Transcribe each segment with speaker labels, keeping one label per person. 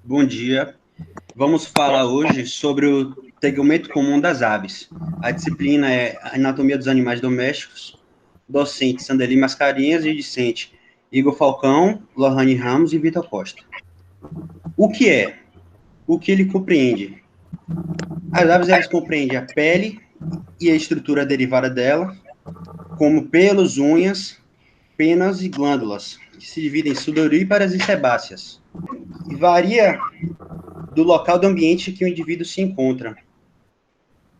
Speaker 1: Bom dia. Vamos falar hoje sobre o tegumento comum das aves. A disciplina é Anatomia dos Animais Domésticos, docente Sandeli Mascarenhas e discente Igor Falcão, Lohane Ramos e Vitor Costa. O que é? O que ele compreende? As aves, elas compreendem a pele e a estrutura derivada dela, como pelos, unhas, penas e glândulas, que se dividem em sudoríparas e sebáceas. E varia do local do ambiente que o indivíduo se encontra.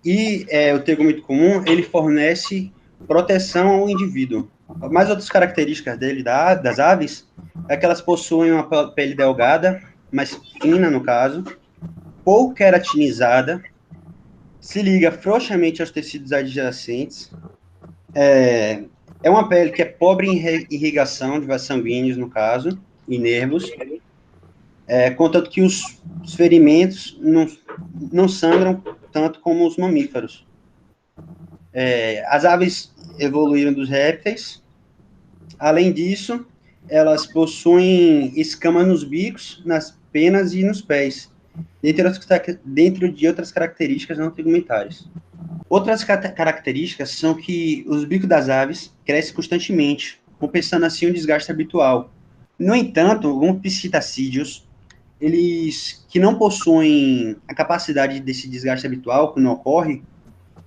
Speaker 1: E o tegumento comum, ele fornece proteção ao indivíduo. Mais outras características dele, das aves, é que elas possuem uma pele delgada, mais fina no caso, pouco queratinizada, se liga frouxamente aos tecidos adjacentes, é uma pele que é pobre em irrigação de vasos sanguíneos, no caso, e nervos, contanto que os ferimentos não sangram tanto como os mamíferos. As aves evoluíram dos répteis. Além disso, elas possuem escamas nos bicos, nas penas e nos pés, dentro de outras características não tegumentares. Outras características são que os bicos das aves crescem constantemente, compensando assim o desgaste habitual. No entanto, alguns psitacídeos, eles que não possuem a capacidade desse desgaste habitual, que não ocorre,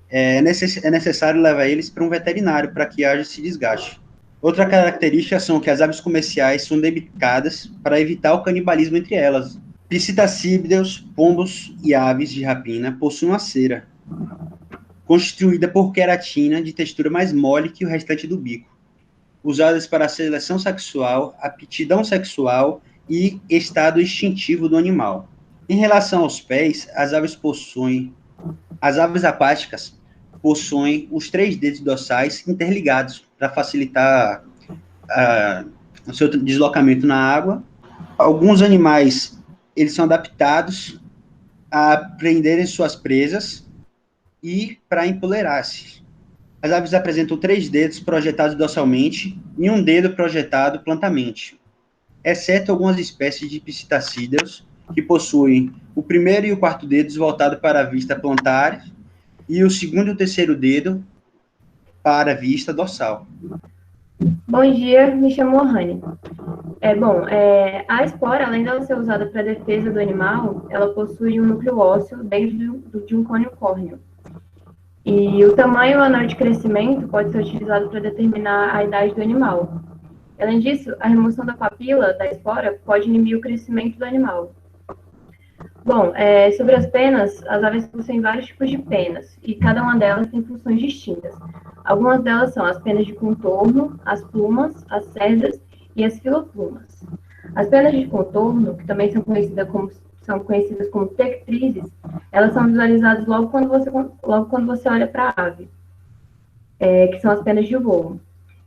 Speaker 1: é necessário levar eles para um veterinário para que haja esse desgaste. Outra característica são que as aves comerciais são dedicadas para evitar o canibalismo entre elas. Psitacídeos, pombos e aves de rapina possuem uma cera, constituída por queratina de textura mais mole que o restante do bico, usadas para a seleção sexual, aptidão sexual e estado instintivo do animal. Em relação aos pés, as aves aquáticas possuem os 3 dedos dorsais interligados para facilitar o seu deslocamento na água. Alguns animais, eles são adaptados a prenderem suas presas e para empoleirar-se. As aves apresentam 3 dedos projetados dorsalmente e um dedo projetado plantamente, exceto algumas espécies de psitacídeos que possuem o primeiro e o quarto dedos voltados para a vista plantar e o segundo e o terceiro dedo para a vista dorsal.
Speaker 2: Bom dia, me chamo Lohane. A espora, além dela ser usada para a defesa do animal, ela possui um núcleo ósseo dentro de um cônio córneo. E o tamanho e o anel de crescimento pode ser utilizado para determinar a idade do animal. Além disso, a remoção da papila da espora pode inibir o crescimento do animal. Sobre as penas, as aves possuem vários tipos de penas, e cada uma delas tem funções distintas. Algumas delas são as penas de contorno, as plumas, as cerdas e as filoplumas. As penas de contorno, que também são conhecidas como tectrizes, elas são visualizadas logo quando você olha para a ave, que são as penas de voo.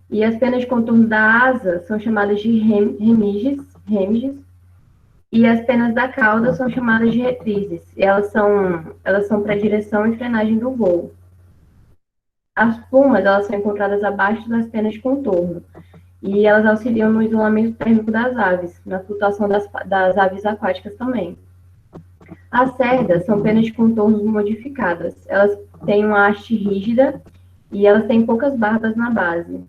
Speaker 2: E as penas de contorno da asa são chamadas de remiges, e as penas da cauda são chamadas de retrizes. E elas são para direção e frenagem do voo. As plumas, elas são encontradas abaixo das penas de contorno. E elas auxiliam no isolamento térmico das aves, na flutuação das aves aquáticas também. As cerdas são penas de contornos modificadas. Elas têm uma haste rígida e elas têm poucas barbas na base.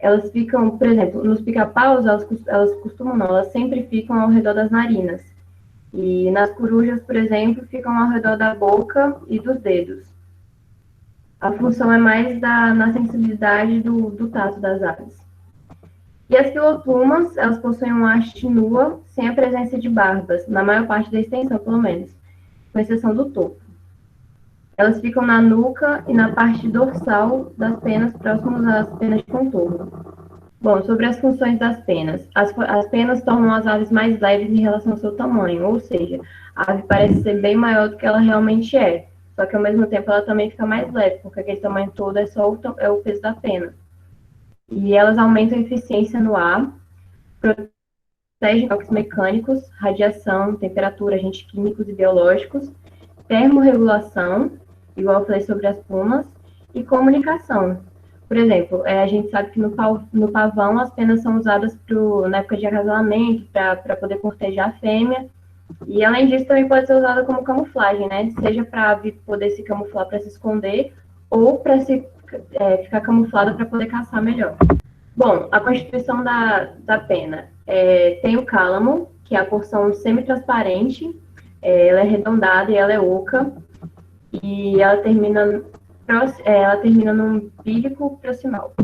Speaker 2: Elas ficam, por exemplo, nos pica-paus, elas sempre ficam ao redor das narinas. E nas corujas, por exemplo, ficam ao redor da boca e dos dedos. A função é mais na sensibilidade do tato das aves. E as filoplumas, elas possuem uma haste nua, sem a presença de barbas, na maior parte da extensão, pelo menos, com exceção do topo. Elas ficam na nuca e na parte dorsal das penas, próximas às penas de contorno. Sobre as funções das penas. As penas tornam as aves mais leves em relação ao seu tamanho, ou seja, a ave parece ser bem maior do que ela realmente é, só que ao mesmo tempo ela também fica mais leve, porque aquele tamanho todo é só o peso da pena. E elas aumentam a eficiência no ar, protegem toques mecânicos, radiação, temperatura, agentes químicos e biológicos, termorregulação, igual eu falei sobre as plumas, e comunicação. Por exemplo, a gente sabe que no pavão as penas são usadas na época de acasalamento, para poder cortejar a fêmea, E além disso, também pode ser usada como camuflagem, né? Seja para a ave poder se camuflar para se esconder ou para ficar camuflada para poder caçar melhor. Bom, a constituição da pena tem o cálamo, que é a porção semi-transparente, ela é arredondada e ela é oca, e ela termina no umbilico proximal.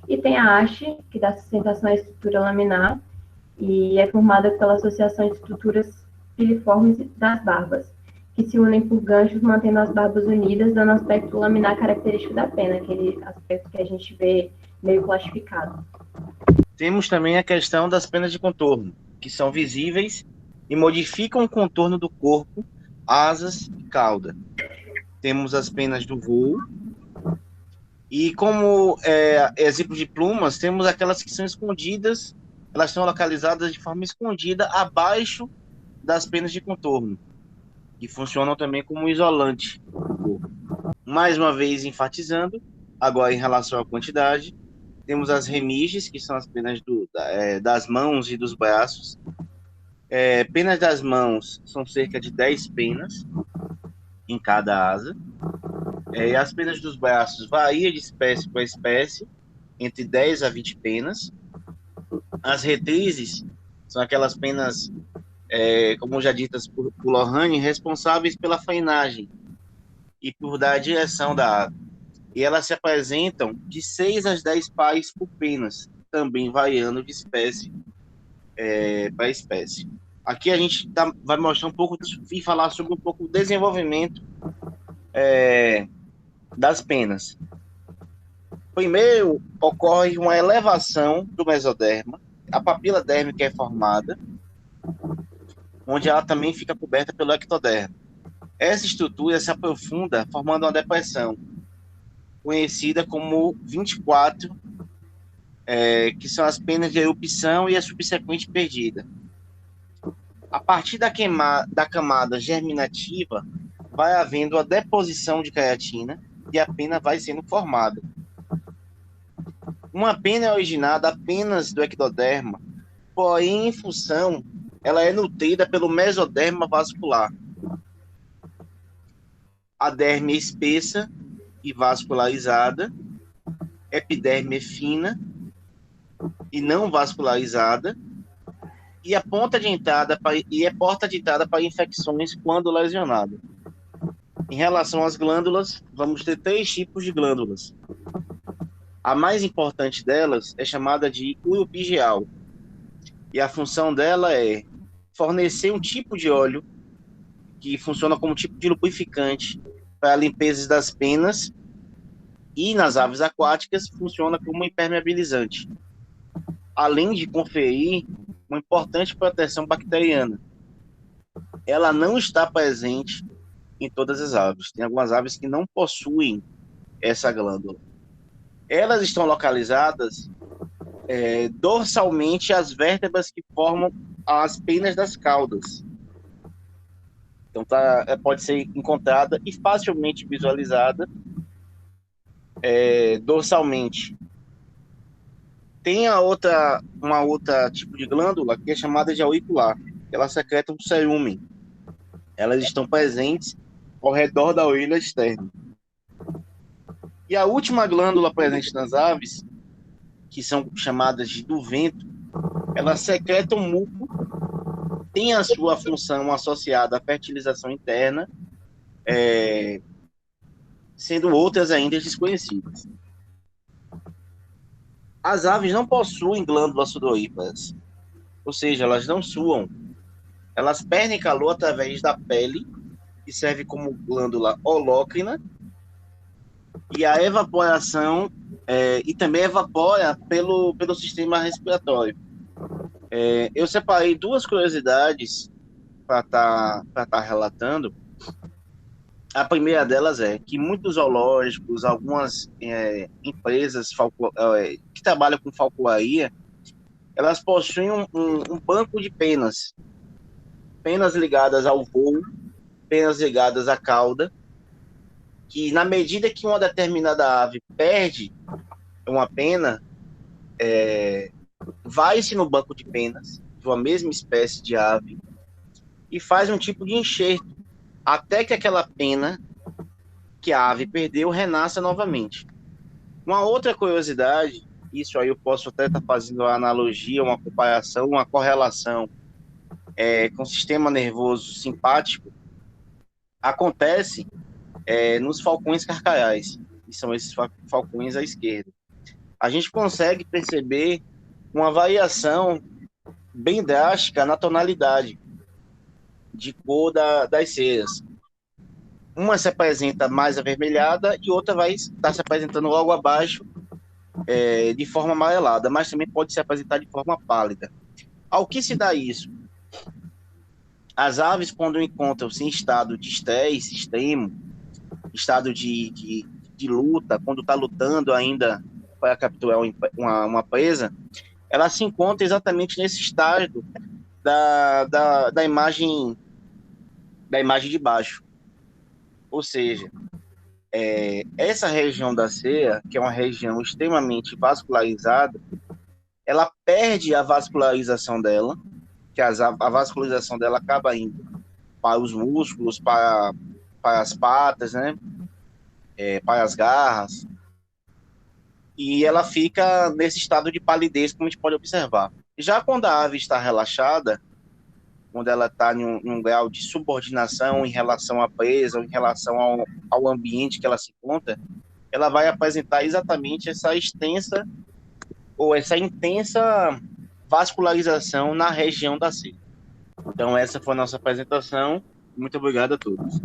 Speaker 2: E tem a haste, que dá sustentação à estrutura laminar, e é formada pela associação de estruturas filiformes das barbas, que se unem por ganchos, mantendo as barbas unidas, dando aspecto laminar característico da pena, aquele aspecto que a gente vê meio plastificado.
Speaker 3: Temos também a questão das penas de contorno, que são visíveis e modificam o contorno do corpo, asas e cauda. Temos as penas do voo, e como exemplo de plumas, temos aquelas que são escondidas, elas estão localizadas de forma escondida abaixo das penas de contorno, que funcionam também como isolante do corpo. Mais uma vez enfatizando, agora em relação à quantidade, temos as remiges, que são as penas das mãos e dos braços. Penas das mãos são cerca de 10 penas em cada asa. As penas dos braços variam de espécie para espécie, entre 10 a 20 penas. As retrizes são aquelas penas, como já ditas por Lohane, responsáveis pela fainagem e por dar a direção da ave. E elas se apresentam de 6 a 10 pares por penas, também variando de espécie para espécie. Aqui a gente vai mostrar um pouco e falar sobre um pouco o desenvolvimento das penas. Primeiro, ocorre uma elevação do mesoderma, a papila dérmica é formada, onde ela também fica coberta pelo ectoderma. Essa estrutura se aprofunda, formando uma depressão, conhecida como 24, que são as penas de erupção e a subsequente perdida. A partir da camada germinativa, vai havendo a deposição de creatina e a pena vai sendo formada. Uma pena é originada apenas do ectoderma, porém, em função, ela é nutrida pelo mesoderma vascular. A derme é espessa e vascularizada, epiderme é fina e não vascularizada, e a ponta de entrada é porta de entrada para infecções quando lesionada. Em relação às glândulas, vamos ter 3 tipos de glândulas. A mais importante delas é chamada de uropigeal, e a função dela é fornecer um tipo de óleo que funciona como tipo de lubrificante para a limpeza das penas, e nas aves aquáticas funciona como impermeabilizante, além de conferir uma importante proteção bacteriana. Ela não está presente em todas as aves. Tem algumas aves que não possuem essa glândula. Elas estão localizadas dorsalmente às vértebras que formam as penas das caudas. Então pode ser encontrada e facilmente visualizada dorsalmente. Tem uma outra tipo de glândula que é chamada de auricular. Ela secreta um cerumen. Elas estão presentes ao redor da orelha externa. E a última glândula presente nas aves, que são chamadas de do vento, ela secreta um muco, tem a sua função associada à fertilização interna, sendo outras ainda desconhecidas. As aves não possuem glândulas sudoríparas, ou seja, elas não suam. Elas perdem calor através da pele, que serve como glândula holócrina, e a evaporação, e também evapora pelo sistema respiratório. Eu separei 2 curiosidades para tá relatando. A primeira delas é que muitos zoológicos, algumas empresas que trabalham com falcoaria, elas possuem um banco de penas ligadas ao voo, penas ligadas à cauda, que na medida que uma determinada ave perde uma pena, vai-se no banco de penas de uma mesma espécie de ave, e faz um tipo de enxerto, até que aquela pena que a ave perdeu renasça novamente. Uma outra curiosidade, isso aí eu posso até estar fazendo uma analogia, uma comparação, uma correlação com o sistema nervoso simpático, acontece nos falcões carcaiais, que são esses falcões à esquerda. A gente consegue perceber uma variação bem drástica na tonalidade de cor das ceras. Uma se apresenta mais avermelhada e outra vai estar se apresentando logo abaixo de forma amarelada, mas também pode se apresentar de forma pálida. Ao que se dá isso? As aves, quando encontram-se em estado de estresse extremo, estado de luta, quando está lutando ainda para capturar uma presa, ela se encontra exatamente nesse estágio da imagem de baixo. Ou seja, essa região da ceia, que é uma região extremamente vascularizada, ela perde a vascularização dela, que a vascularização dela acaba indo para os músculos, para as patas, né? Para as garras, e ela fica nesse estado de palidez, como a gente pode observar. Já quando a ave está relaxada, quando ela está em um grau de subordinação em relação à presa, ou em relação ao ambiente que ela se encontra, ela vai apresentar exatamente essa extensa ou essa intensa vascularização na região da ceia. Então, essa foi a nossa apresentação. Muito obrigado a todos.